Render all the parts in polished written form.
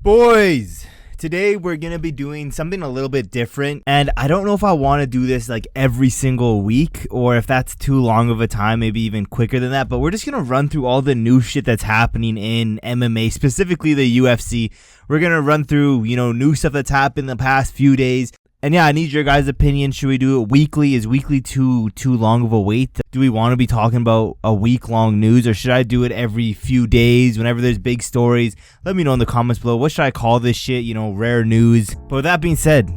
Boys, today we're going to be doing something a little bit different, and I don't know if I want to do this like every single week or if that's too long of a time, maybe even quicker than that, but we're just going to run through all the new shit that's happening in MMA, specifically the UFC. We're going to run through, new stuff that's happened in the past few days. And yeah, I need your guys' opinion. Should we do it weekly? Is weekly too long of a wait? Do we want to be talking about a week-long news, or should I do it every few days whenever there's big stories? Let me know in the comments below. What should I call this shit? Rare news. But with that being said,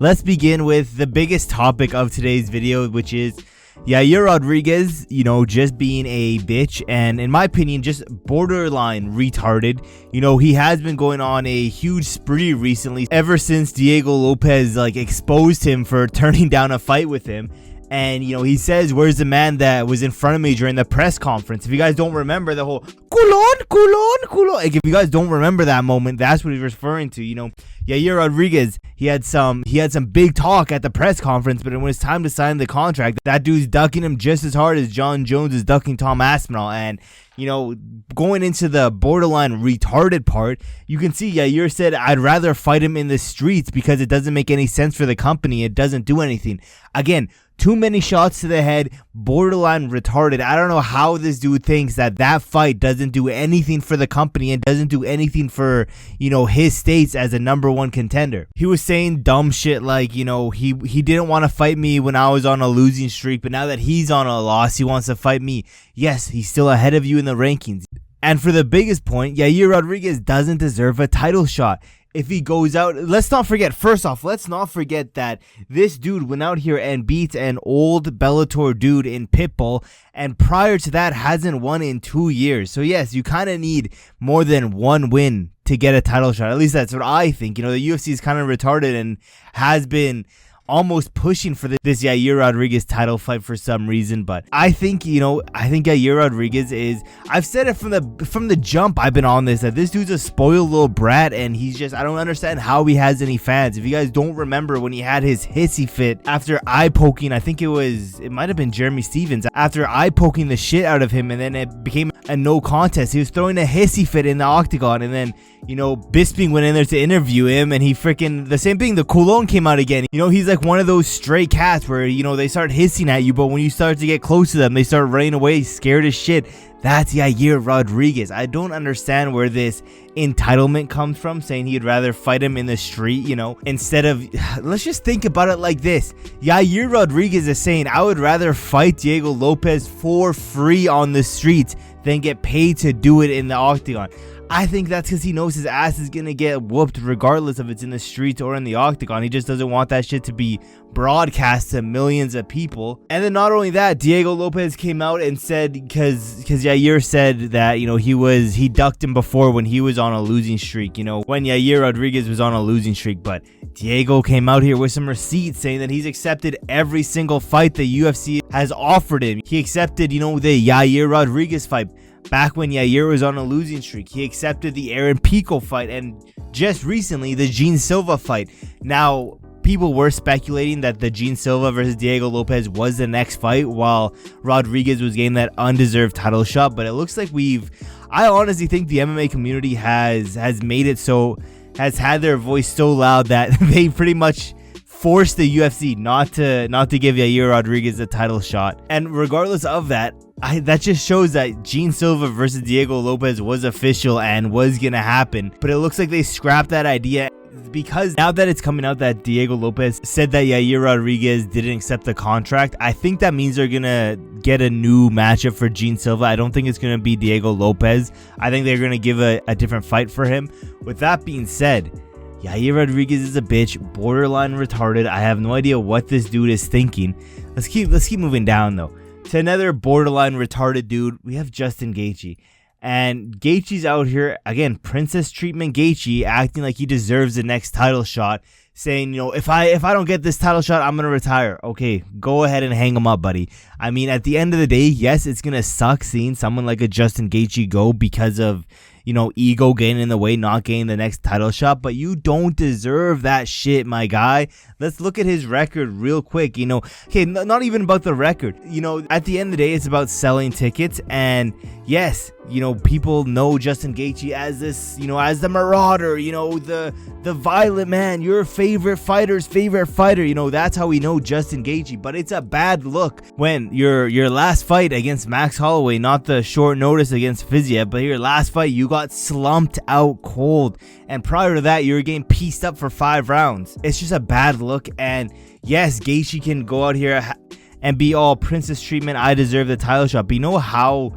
let's begin with the biggest topic of today's video, which is Yair Rodríguez, just being a bitch and, in my opinion, just borderline retarded. He has been going on a huge spree recently ever since Diego Lopez, exposed him for turning down a fight with him. And, he says, where's the man that was in front of me during the press conference? If you guys don't remember the whole culon. If you guys don't remember that moment, that's what he's referring to. Yair Rodríguez, he had some big talk at the press conference, but when it's time to sign the contract, that dude's ducking him just as hard as John Jones is ducking Tom Aspinall. And, going into the borderline retarded part, you can see Yair said, I'd rather fight him in the streets because it doesn't make any sense for the company. It doesn't do anything. Again, too many shots to the head, borderline retarded. I don't know how this dude thinks that fight doesn't do anything for the company and doesn't do anything for, his states as a #1 contender. He was saying dumb shit like, he didn't want to fight me when I was on a losing streak, but now that he's on a loss, he wants to fight me. Yes, he's still ahead of you in the rankings. And for the biggest point, Yair Rodríguez doesn't deserve a title shot. If he goes out, let's not forget that this dude went out here and beat an old Bellator dude in Pitbull, and prior to that hasn't won in 2 years. So yes, you kind of need more than one win to get a title shot. At least that's what I think. The UFC is kind of retarded and has been almost pushing for this Yair Rodríguez title fight for some reason. But I think Yair Rodríguez is, I've said it from the jump I've been on this, that this dude's a spoiled little brat, and he's just, I don't understand how he has any fans. If you guys don't remember when he had his hissy fit after eye poking, I think it might have been Jeremy Stevens, after eye poking the shit out of him, and then it became a no contest. He was throwing a hissy fit in the octagon, and then Bisping went in there to interview him, and he freaking, the same thing, the Coulon came out again. He's like one of those stray cats where, they start hissing at you, but when you start to get close to them, they start running away, scared as shit. That's Yair Rodríguez. I don't understand where this entitlement comes from, saying he'd rather fight him in the street, instead of, let's just think about it like this. Yair Rodríguez is saying, I would rather fight Diego Lopez for free on the streets than get paid to do it in the octagon. I think that's because he knows his ass is going to get whooped regardless if it's in the streets or in the octagon. He just doesn't want that shit to be broadcast to millions of people. And then not only that, Diego Lopez came out and said, because Yair said that, he ducked him before when he was on a losing streak, when Yair Rodríguez was on a losing streak. But Diego came out here with some receipts saying that he's accepted every single fight the UFC has offered him. He accepted, the Yair Rodríguez fight back when Yair was on a losing streak. He accepted the Aaron Pico fight, and just recently the Gene Silva fight. Now, people were speculating that the Gene Silva versus Diego Lopez was the next fight, while Rodríguez was getting that undeserved title shot. But it looks like I honestly think the MMA community has made it so, has had their voice so loud that they pretty much forced the UFC not to give Yair Rodríguez a title shot. And regardless of that, that just shows that Gene Silva versus Diego Lopez was official and was gonna happen. But it looks like they scrapped that idea, because now that it's coming out that Diego Lopez said that Yair Rodríguez didn't accept the contract, I think that means they're gonna get a new matchup for Gene Silva. I don't think it's gonna be Diego Lopez. I think they're gonna give a different fight for him. With that being said, Yair Rodríguez is a bitch, borderline retarded. I have no idea what this dude is thinking. Let's keep moving down though. To another borderline retarded dude, we have Justin Gaethje. And Gaethje's out here, again, princess treatment Gaethje, acting like he deserves the next title shot, saying, if I don't get this title shot, I'm going to retire. Okay, go ahead and hang him up, buddy. I mean, at the end of the day, yes, it's going to suck seeing someone like a Justin Gaethje go because of, ego getting in the way, not getting the next title shot. But you don't deserve that shit, my guy. Let's look at his record real quick. Okay, not even about the record. At the end of the day, it's about selling tickets. And yes, people know Justin Gaethje as this, as the marauder, the violent man, your favorite fighter's favorite fighter. That's how we know Justin Gaethje. But it's a bad look when your last fight against Max Holloway, not the short notice against Fiziev, but your last fight, you got slumped out cold. And prior to that, you were getting pieced up for 5 rounds. It's just a bad look. And yes, Gaethje can go out here and be all princess treatment. I deserve the title shot. But you know how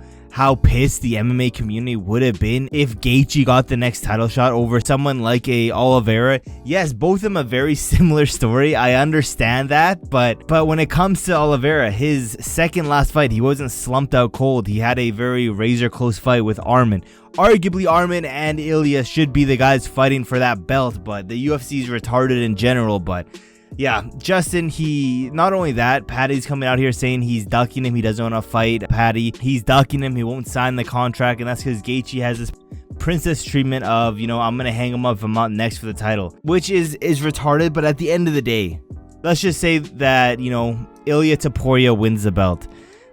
pissed the MMA community would have been if Gaethje got the next title shot over someone like a Oliveira. Yes, both of them a very similar story. I understand that, but when it comes to Oliveira, his second last fight, he wasn't slumped out cold. He had a very razor close fight with Arman. Arguably, Arman and Ilya should be the guys fighting for that belt, but the UFC is retarded in general. But yeah, Justin, he, not only that, Paddy's coming out here saying he's ducking him. He doesn't want to fight Paddy. He's ducking him. He won't sign the contract. And that's because Gaethje has this princess treatment of, I'm going to hang him up if I'm not next for the title, which is retarded. But at the end of the day, let's just say that, Ilya Topuria wins the belt.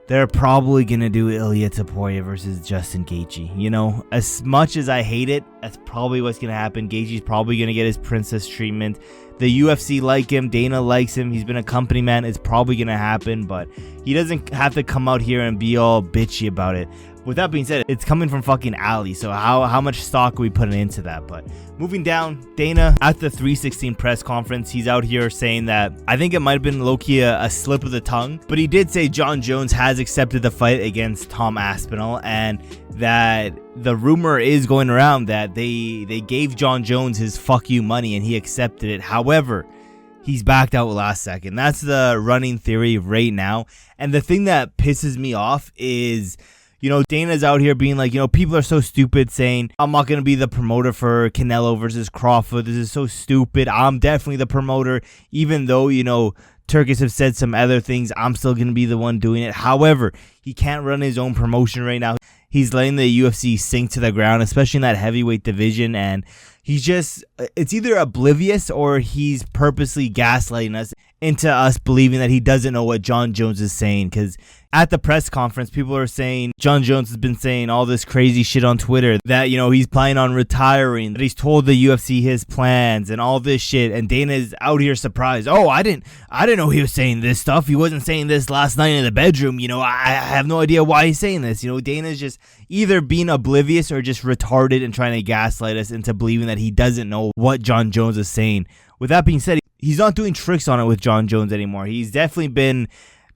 They're probably going to do Ilya Topuria versus Justin Gaethje. As much as I hate it, that's probably what's going to happen. Gaethje's probably going to get his princess treatment. The UFC like him. Dana likes him. He's been a company man. It's probably going to happen, but he doesn't have to come out here and be all bitchy about it. With that being said, it's coming from fucking Ali, so how much stock are we putting into that? But moving down, Dana at the 316 press conference, he's out here saying that I think it might have been low-key a slip of the tongue, but he did say Jon Jones has accepted the fight against Tom Aspinall, and that the rumor is going around that they gave Jon Jones his fuck you money and he accepted it. However, he's backed out last second. That's the running theory right now. And the thing that pisses me off is, Dana's out here being like, people are so stupid saying, I'm not going to be the promoter for Canelo versus Crawford. This is so stupid. I'm definitely the promoter. Even though, Turkish have said some other things, I'm still going to be the one doing it. However, he can't run his own promotion right now. He's letting the UFC sink to the ground, especially in that heavyweight division. And he's just, it's either oblivious or he's purposely gaslighting us into us believing that he doesn't know what Jon Jones is saying. Because at the press conference, people are saying Jon Jones has been saying all this crazy shit on Twitter that, he's planning on retiring, that he's told the UFC his plans and all this shit. And Dana's out here surprised. Oh, I didn't know he was saying this stuff. He wasn't saying this last night in the bedroom. I have no idea why he's saying this. Dana's just either being oblivious or just retarded and trying to gaslight us into believing that he doesn't know what Jon Jones is saying. With that being said, he's not doing tricks on it with Jon Jones anymore. He's definitely been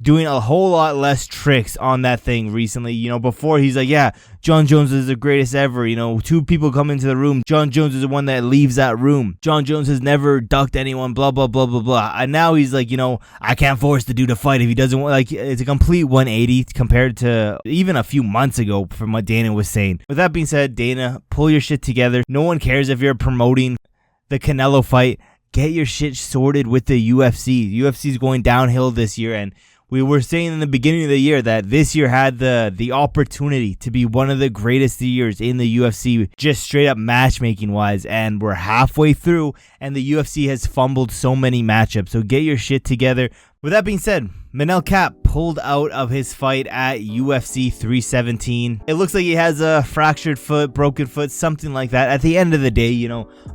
doing a whole lot less tricks on that thing recently. Before he's like, yeah, Jon Jones is the greatest ever. 2 people come into the room. Jon Jones is the one that leaves that room. Jon Jones has never ducked anyone, blah, blah, blah, blah, blah. And now he's like, I can't force the dude to fight if he doesn't want, like, it's a complete 180 compared to even a few months ago from what Dana was saying. With that being said, Dana, pull your shit together. No one cares if you're promoting the Canelo fight. Get your shit sorted with the UFC. UFC is going downhill this year, and we were saying in the beginning of the year that this year had the opportunity to be one of the greatest years in the UFC, just straight up matchmaking wise, and we're halfway through, and the UFC has fumbled so many matchups. So get your shit together. With that being said, Manel Kape pulled out of his fight at UFC 317. It looks like he has a fractured foot, broken foot, something like that. At the end of the day,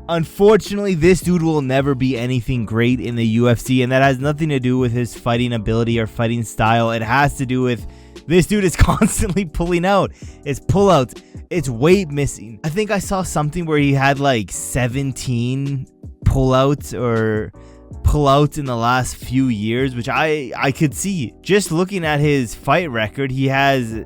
unfortunately, this dude will never be anything great in the UFC, and that has nothing to do with his fighting ability or fighting style. It has to do with this dude is constantly pulling out. It's pullouts. It's weight missing. I think I saw something where he had like 17 pullouts or pullouts in the last few years, which I could see. Just looking at his fight record, he has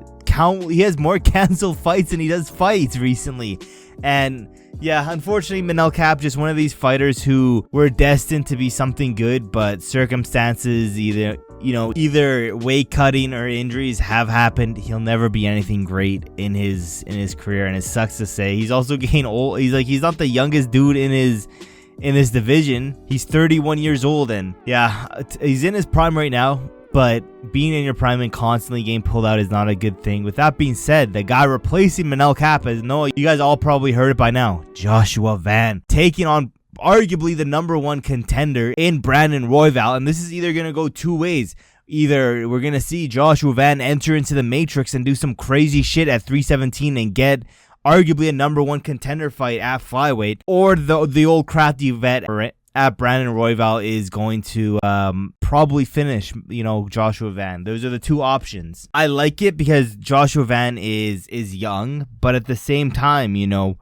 more canceled fights than he does fights recently. And yeah, unfortunately, Manel Kape, just one of these fighters who were destined to be something good, but circumstances, either weight cutting or injuries have happened. He'll never be anything great in his career, and it sucks to say. He's also getting old. He's not the youngest dude in his division. He's 31 years old, and yeah, he's in his prime right now. but being in your prime and constantly getting pulled out is not a good thing. With that being said, the guy replacing Manel Kape, you guys all probably heard it by now, Joshua Van, taking on arguably the #1 contender in Brandon Royval, and this is either going to go two ways. Either we're going to see Joshua Van enter into the Matrix and do some crazy shit at 317 and get arguably a #1 contender fight at flyweight, or the old crafty vet at Brandon Royval is going to probably finish, Joshua Van. Those are the two options. I like it because Joshua Van is young, but at the same time,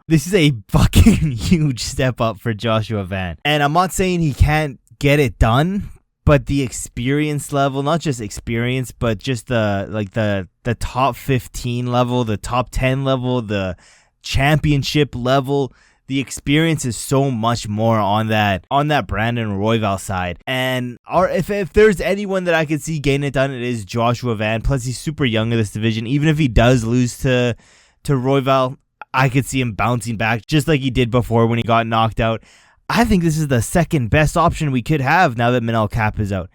this is a fucking huge step up for Joshua Van. And I'm not saying he can't get it done, but the experience level, not just experience, but just the top 15 level, the top 10 level, the championship level, the experience is so much more on that Brandon Royval side. And if there's anyone that I could see getting it done, it is Joshua Van. Plus, he's super young in this division. Even if he does lose to Royval, I could see him bouncing back just like he did before when he got knocked out. I think this is the second best option we could have now that Manel Kape is out.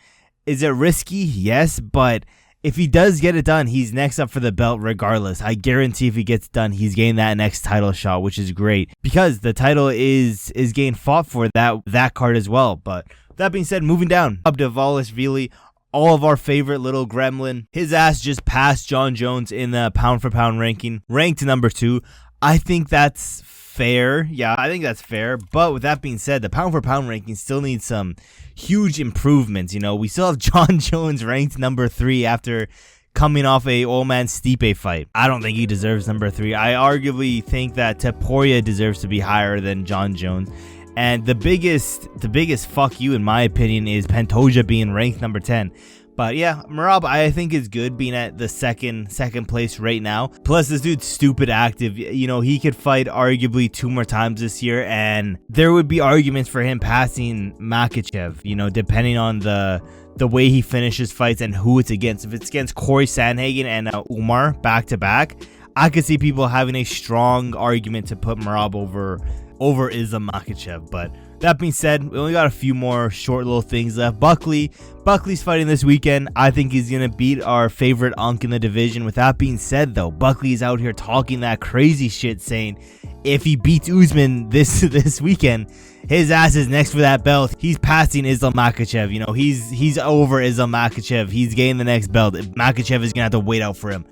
Is it risky? Yes, but if he does get it done, he's next up for the belt regardless. I guarantee if he gets done, he's getting that next title shot, which is great because the title is getting fought for that card as well. But that being said, moving down, Merab Dvalishvili, all of our favorite little gremlin. His ass just passed John Jones in the pound for pound ranking, ranked #2. I think that's fair. Yeah, I think that's fair. But with that being said, the pound for pound ranking still needs some huge improvements. We still have John Jones ranked #3 after coming off a old man Stipe fight. I don't think he deserves #3. I arguably think that Topuria deserves to be higher than John Jones. And the biggest fuck you in my opinion is Pantoja being ranked #10. But yeah, Merab, I think is good being at the second place right now. Plus, this dude's stupid active. He could fight arguably 2 more times this year, and there would be arguments for him passing Makhachev, depending on the way he finishes fights and who it's against. If it's against Corey Sandhagen and Umar back-to-back, I could see people having a strong argument to put Merab over Islam Makhachev. But that being said, we only got a few more short little things left. Buckley's fighting this weekend. I think he's going to beat our favorite Unk in the division. With that being said, though, Buckley's out here talking that crazy shit, saying if he beats Usman this weekend, his ass is next for that belt. He's passing Islam Makhachev. He's over Islam Makhachev. He's getting the next belt. Makhachev is going to have to wait out for him.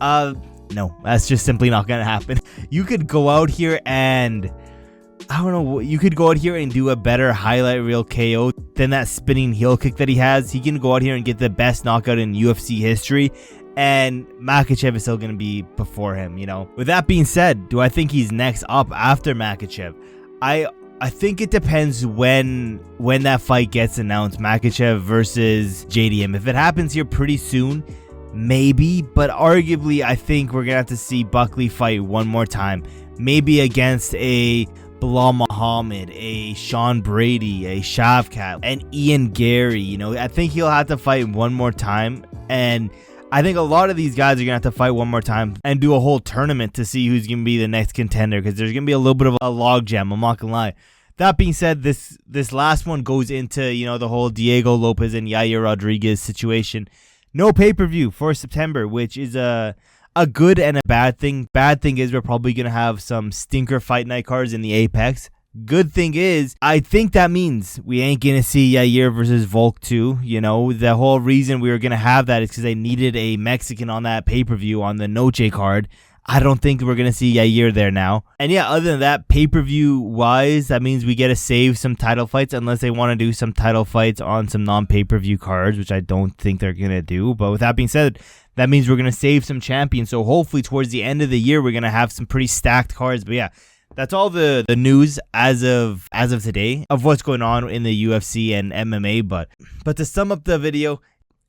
No, that's just simply not going to happen. You could go out here and you could go out here and do a better highlight reel KO than that spinning heel kick that he has. He can go out here and get the best knockout in UFC history, and Makhachev is still going to be before him, With that being said, do I think he's next up after Makhachev? I think it depends when that fight gets announced, Makhachev versus JDM. If it happens here pretty soon, maybe, but arguably I think we're going to have to see Buckley fight one more time. Maybe against a Bilal Muhammad, a Sean Brady, a Shavkat, and Ian Gary. I think he'll have to fight one more time, and I think a lot of these guys are gonna have to fight one more time and do a whole tournament to see who's gonna be the next contender, because there's gonna be a little bit of a logjam. I'm not gonna lie. That being said, this last one goes into the whole Diego Lopez and Yair Rodríguez situation. No pay-per-view for September, which is a good and a bad thing. Bad thing is we're probably going to have some stinker fight night cards in the Apex. Good thing is, I think that means we ain't going to see Yair versus Volk 2. The whole reason we were going to have that is because they needed a Mexican on that pay-per-view on the Noche card. I don't think we're going to see Yair there now. And yeah, other than that, pay-per-view wise, that means we get to save some title fights unless they want to do some title fights on some non-pay-per-view cards, which I don't think they're going to do. But with that being said, that means we're going to save some champions. So hopefully towards the end of the year, we're going to have some pretty stacked cards. But yeah, that's all the news as of today of what's going on in the UFC and MMA. But to sum up the video,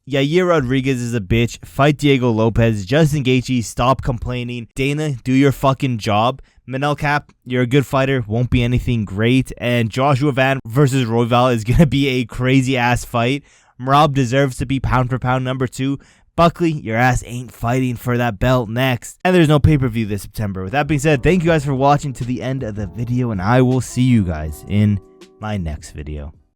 Yair Rodríguez is a bitch. Fight Diego Lopez. Justin Gaethje, stop complaining. Dana, do your fucking job. Manel Kape, you're a good fighter. Won't be anything great. And Joshua Van versus Royval is going to be a crazy ass fight. Merab deserves to be pound for pound #2. Buckley, your ass ain't fighting for that belt next. And there's no pay-per-view this September. With that being said, thank you guys for watching to the end of the video, and I will see you guys in my next video.